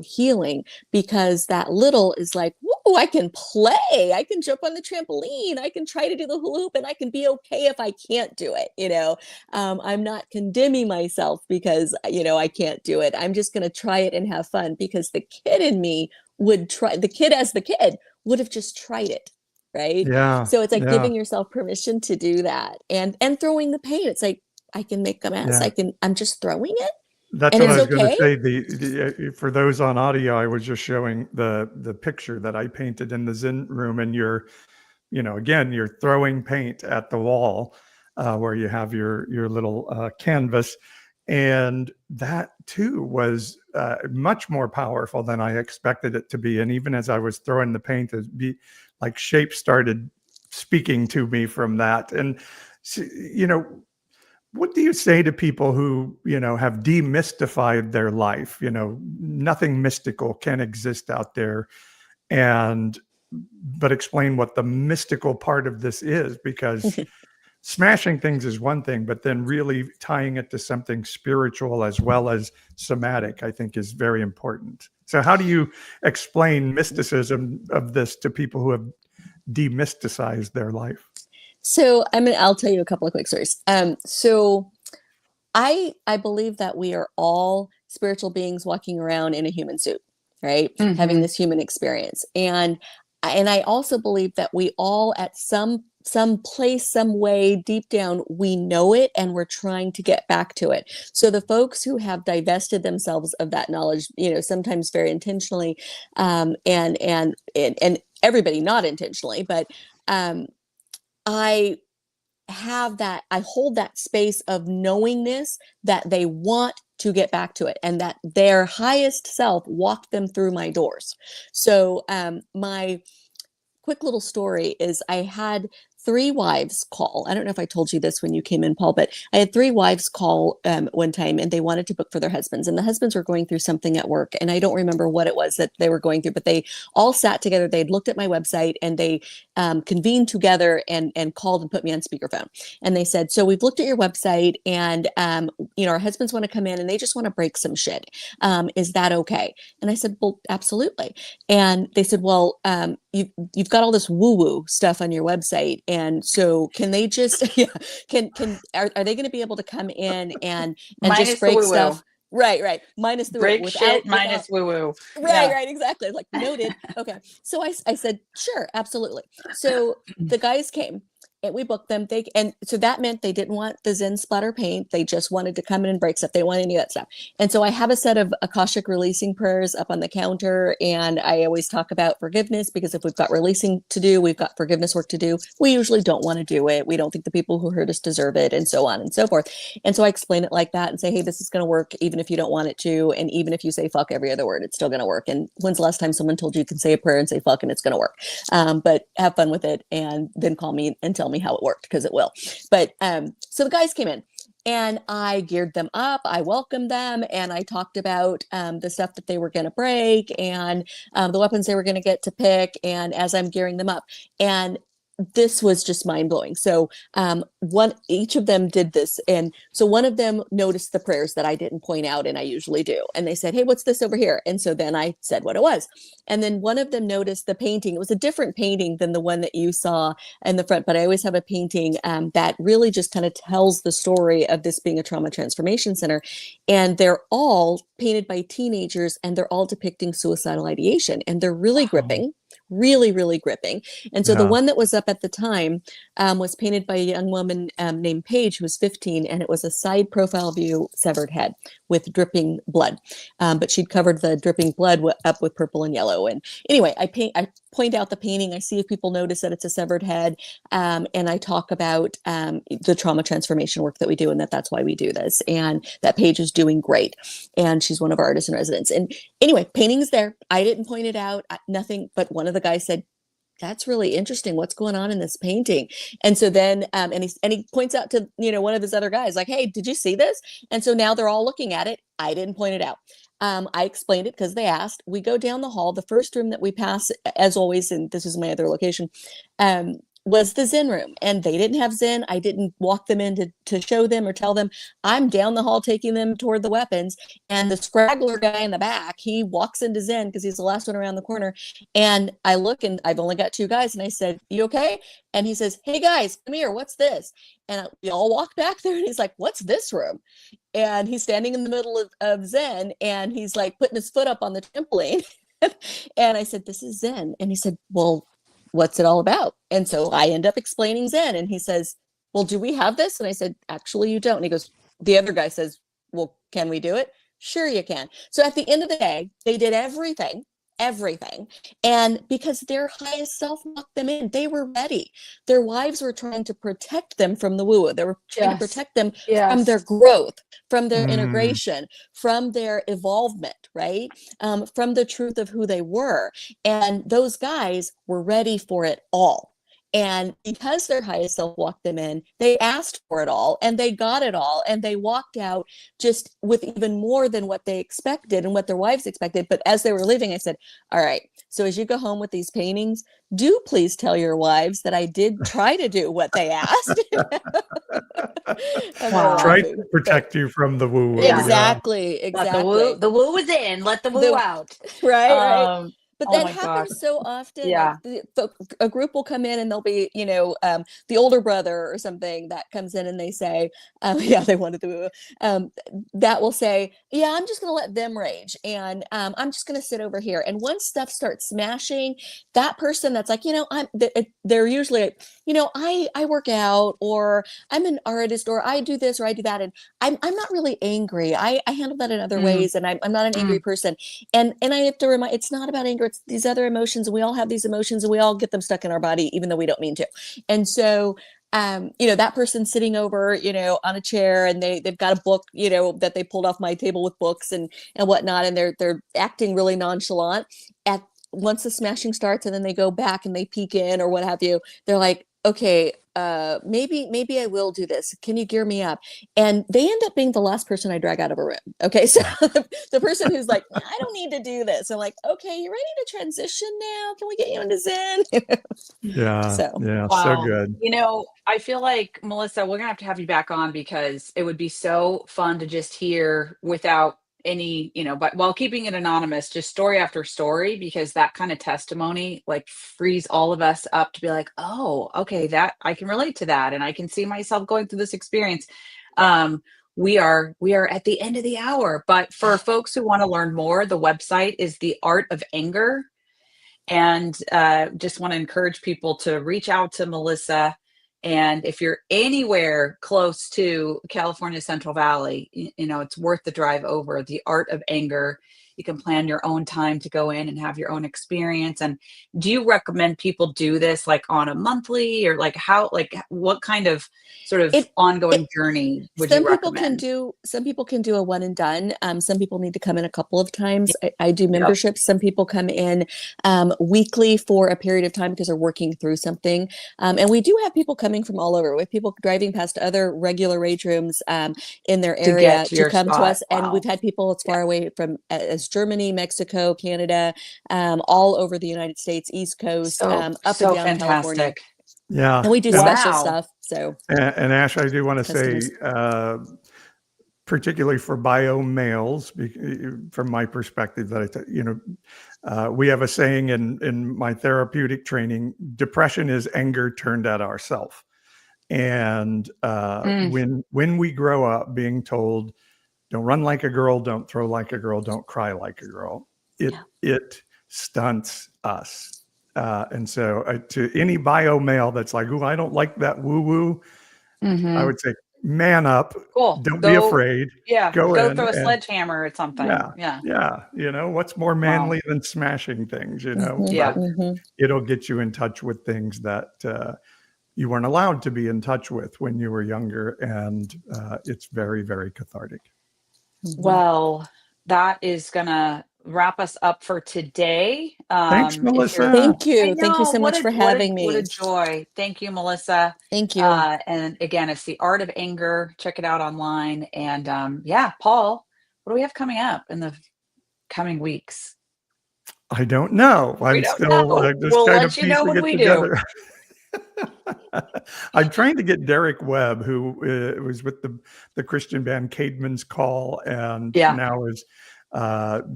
healing, because that little is like, whoa, I can play. I can jump on the trampoline. I can try to do the hula hoop, and I can be okay if I can't do it. I'm not condemning myself because, I can't do it. I'm just going to try it and have fun, because the kid in me would try. The kid as the kid would have just tried it. Right. Yeah. So it's like Yeah. giving yourself permission to do that, and throwing the paint. It's like, I can make a mess. Yeah. I'm just throwing it. That's And what I it's was going to okay. say. For those on audio, I was just showing the picture that I painted in the Zen room, and you're throwing paint at the wall where you have your little canvas, and that too was much more powerful than I expected it to be. And even as I was throwing the paint, like shapes started speaking to me from that. And what do you say to people who, have demystified their life? Nothing mystical can exist out there, but explain what the mystical part of this is, because smashing things is one thing, but then really tying it to something spiritual as well as somatic, I think, is very important. So how do you explain mysticism of this to people who have demysticized their life? So I'll tell you a couple of quick stories. So I believe that we are all spiritual beings walking around in a human suit, right? Having this human experience. And I also believe that we all, at some place, some way deep down, we know it and we're trying to get back to it. So the folks who have divested themselves of that knowledge, sometimes very intentionally, and everybody not intentionally, but I hold that space of knowingness that they want to get back to it, and that their highest self walked them through my doors. So my quick little story is, I had 3 wives call. I don't know if I told you this when you came in, Paul, but I had 3 wives call one time, and they wanted to book for their husbands, and the husbands were going through something at work, and I don't remember what it was that they were going through, but they all sat together. They'd looked at my website, and they convened together and called and put me on speakerphone. And they said, so we've looked at your website, and our husbands want to come in and they just want to break some shit. Is that okay? And I said, well, absolutely. And they said, well, you've got all this woo woo stuff on your website, and so can they just yeah, are they going to be able to come in and Minus just the break woo-woo. stuff? Right. Minus the Break without, shit minus woo-woo. Right, exactly. Like, noted. Okay. So I said, sure, absolutely. So the guys came and we booked them. And so that meant they didn't want the Zen splatter paint. They just wanted to come in and break stuff. They didn't want any of that stuff. And so I have a set of Akashic releasing prayers up on the counter. And I always talk about forgiveness, because if we've got releasing to do, we've got forgiveness work to do. We usually don't want to do it. We don't think the people who hurt us deserve it, and so on and so forth. And so I explain it like that and say, hey, this is going to work even if you don't want it to. And even if you say fuck every other word, it's still going to work. And when's the last time someone told you can say a prayer and say fuck and it's going to work? But have fun with it, and then call me and tell me how it worked, because it will. But so the guys came in and I geared them up. I welcomed them, and I talked about the stuff that they were going to break, and the weapons they were going to get to pick. And as I'm gearing them up, and this was just mind blowing. So each of them did this. And so one of them noticed the prayers that I didn't point out, and I usually do. And they said, hey, what's this over here? And so then I said what it was. And then one of them noticed the painting. It was a different painting than the one that you saw in the front, but I always have a painting that really just kind of tells the story of this being a trauma transformation center. And they're all painted by teenagers, and they're all depicting suicidal ideation, and they're really gripping. Really, really gripping. And so the one that was up at the time was painted by a young woman named Paige, who was 15, and it was a side profile view severed head with dripping blood. But she'd covered the dripping blood up with purple and yellow. And anyway, I point out the painting. I see if people notice that it's a severed head. And I talk about the trauma transformation work that we do, and that's why we do this. And that Paige is doing great. And she's one of our artists in residence. And anyway, painting is there. I didn't point it out, nothing, but one of the guys said, that's really interesting. What's going on in this painting? And so then, and he points out to, one of his other guys, like, hey, did you see this? And so now they're all looking at it. I didn't point it out. I explained it because they asked. We go down the hall. The first room that we pass, as always, and this is my other location, was the Zen room, and they didn't have Zen. I didn't walk them in to show them or tell them. I'm down the hall taking them toward the weapons, and the scraggler guy in the back, he walks into Zen because he's the last one around the corner. And I look, and I've only got two guys, and I said, you okay? And he says, hey guys, come here, what's this? And we all walk back there, and he's like, what's this room? And he's standing in the middle of Zen, and he's like putting his foot up on the trampoline. And I said, this is Zen. And he said, well, what's it all about? And so I end up explaining Zen, and he says, well, do we have this? And I said, actually, you don't. And he goes, the other guy says, well, can we do it? Sure, you can. So at the end of the day, they did everything. And because their highest self locked them in, they were ready. Their wives were trying to protect them from the woo. They were trying to protect them from their growth, from their integration, from their evolvement, right? From the truth of who they were. And those guys were ready for it all. And because their highest self walked them in, they asked for it all, and they got it all, and they walked out just with even more than what they expected and what their wives expected. But as they were leaving, I said, all right, so as you go home with these paintings, do please tell your wives that I did try to do what they asked. Try to protect you from the woo. Exactly. The woo is in, let the woo out. Right. But that happens God. so often. Yeah. Like a group will come in, and they'll be, the older brother or something that comes in, and they say, they wanted to, that will say, yeah, I'm just going to let them rage. And I'm just going to sit over here. And once stuff starts smashing, that person that's like, they're usually like, I work out, or I'm an artist, or I do this, or I do that. And I'm not really angry. I handle that in other ways. And I'm not an angry person. And I have to remind, it's not about anger. It's these other emotions. And we all have these emotions, and we all get them stuck in our body, even though we don't mean to. And so, that person sitting over, on a chair, and they've got a book, that they pulled off my table with books and whatnot. And they're acting really nonchalant once the smashing starts, and then they go back and they peek in or what have you. They're like, okay, maybe I will do this. Can you gear me up? And they end up being the last person I drag out of a room. Okay. So the person who's like, I don't need to do this. I'm like, okay, you ready to transition now? Can we get you into Zen? So good. I feel like, Melissa, we're going to have you back on, because it would be so fun to just hear without any, but while keeping it anonymous, just story after story, because that kind of testimony like frees all of us up to be like, oh, okay, that I can relate to that. And I can see myself going through this experience. We are at the end of the hour, but for folks who want to learn more, the website is The Art of Anger. And just want to encourage people to reach out to Melissa. And if you're anywhere close to California Central Valley, it's worth the drive over. The Art of Anger. You can plan your own time to go in and have your own experience. And do you recommend people do this like on a monthly, or like what kind of sort of ongoing journey would you recommend? Some people can do a one and done. Some people need to come in a couple of times. I do memberships. Some people come in weekly for a period of time because they're working through something. And we do have people coming from all over. We have people driving past other regular rage rooms in their area to come to us. Wow. And we've had people as far away from as Germany, Mexico, Canada, all over the United States, East Coast, up and down fantastic. California. Yeah. And we do special stuff. So, and Ash, I do want to say, particularly for bio males, from my perspective, that we have a saying in my therapeutic training: depression is anger turned at ourself. And when we grow up being told, don't run like a girl, don't throw like a girl, don't cry like a girl, it stunts us. And so to any bio male that's like, "Ooh, I don't like that woo-woo," I would say, man up. Cool. Don't be afraid. Yeah. Go throw a sledgehammer at something. Yeah. What's more manly than smashing things, But it'll get you in touch with things that you weren't allowed to be in touch with when you were younger. And it's very, very cathartic. Well, that is going to wrap us up for today. Thanks, Melissa. Thank you. Thank you so much for having me. What a joy. Thank you, Melissa. Thank you. And again, it's The Art of Anger. Check it out online. And Paul, what do we have coming up in the coming weeks? I don't know. We'll let you know when we do. I'm trying to get Derek Webb, who was with the Christian band Caedmon's Call, and now is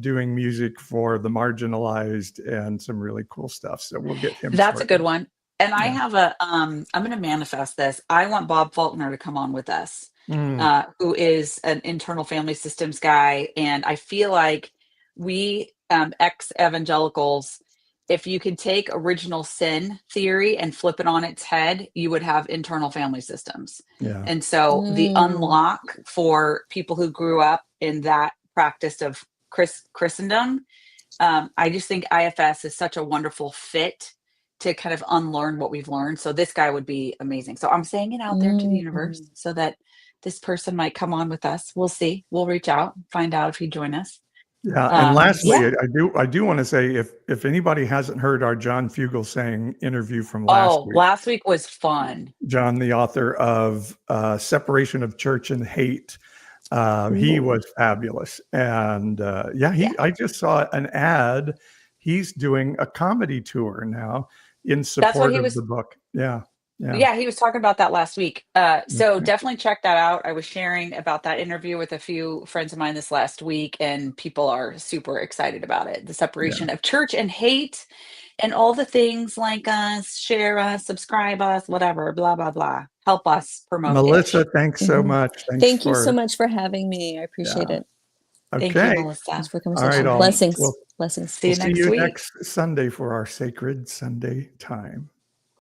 doing music for the marginalized and some really cool stuff. So we'll get him. That's a good one. And I have I'm going to manifest this. I want Bob Faulkner to come on with us, who is an internal family systems guy. And I feel like we ex-evangelicals, if you could take original sin theory and flip it on its head, you would have internal family systems. Yeah. And so the unlock for people who grew up in that practice of Christendom, I just think IFS is such a wonderful fit to kind of unlearn what we've learned. So this guy would be amazing. So I'm saying it out there to the universe so that this person might come on with us. We'll see. We'll reach out, find out if he'd join us. Yeah, and lastly, I do want to say, if anybody hasn't heard our John Fugelsang interview from last week was fun. John, the author of Separation of Church and Hate, he was fabulous, and I just saw an ad. He's doing a comedy tour now in support of the book. Yeah, he was talking about that last week. So definitely check that out. I was sharing about that interview with a few friends of mine this last week, and people are super excited about it. The separation of church and hate, and all the things like us, share us, subscribe us, whatever, blah, blah, blah. Help us promote Melissa, thanks so much. Thank you so much for having me. I appreciate it. Okay. Thank you, Melissa. Thanks for coming. Blessings. Blessings. See you next Sunday for our Sacred Sunday time.